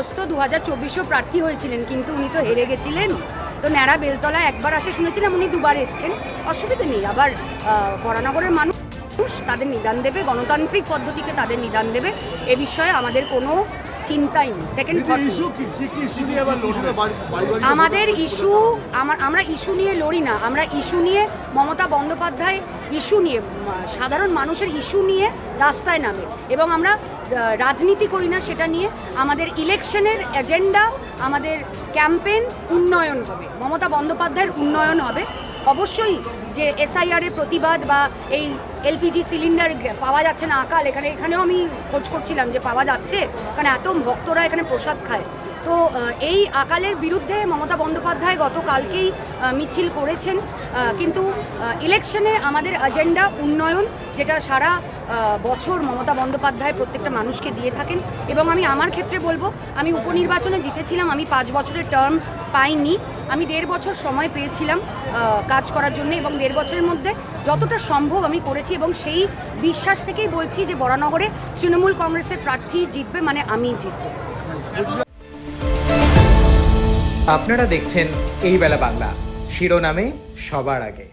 ঘোষ তো 2024-এও প্রার্থী হয়েছিলেন, কিন্তু উনি তো হেরে গেছিলেন। তো ন্যাড়া বেলতলা একবার আসে শুনেছিলাম, উনি দুবার এসছেন, অসুবিধা নেই। আবার বরানগরের মানুষ তাদের নিদান দেবে, গণতান্ত্রিক পদ্ধতিতে তাদের নিদান দেবে, এ বিষয়ে আমাদের কোনো চিন্তাই নেই। সেকেন্ড থট, আমাদের ইস্যু, আমরা ইস্যু নিয়ে লড়ি না, আমরা ইস্যু নিয়ে মমতা বন্দ্যোপাধ্যায় ইস্যু নিয়ে, সাধারণ মানুষের ইস্যু নিয়ে রাস্তায় নামে, এবং আমরা রাজনীতি করি না সেটা নিয়ে। আমাদের ইলেকশনের এজেন্ডা, আমাদের ক্যাম্পেইন উন্নয়ন হবে, মমতা বন্দ্যোপাধ্যায়ের উন্নয়ন হবে। অবশ্যই যে এসআইআরের প্রতিবাদ বা এই এলপিজি সিলিন্ডার পাওয়া যাচ্ছে না আকাল, এখানেও আমি খোঁজ করছিলাম যে পাওয়া যাচ্ছে, কারণ এত ভক্তরা এখানে প্রসাদ খায়। তো এই আকালের বিরুদ্ধে মমতা বন্দ্যোপাধ্যায় গতকালকেই মিছিল করেছেন, কিন্তু ইলেকশনে আমাদের এজেন্ডা উন্নয়ন, যেটা সারা বছর মমতা বন্দ্যোপাধ্যায় প্রত্যেকটা মানুষকে দিয়ে থাকেন। এবং আমি আমার ক্ষেত্রে বলবো, আমি উপনির্বাচনে জিতেছিলাম, আমি 5 বছরের টার্ম পাইনি, আমি 1.5 বছর সময় পেয়েছিলাম কাজ করার জন্য, এবং 1.5 বছরের মধ্যে যতটা সম্ভব আমি করেছি, এবং সেই বিশ্বাস থেকেই বলছি যে বরানগরে তৃণমূল কংগ্রেসের প্রার্থী জিতবে, মানে আমি জিতব। আপনারা দেখছেন এই বেলা বাংলা, শিরোনামে সবার আগে।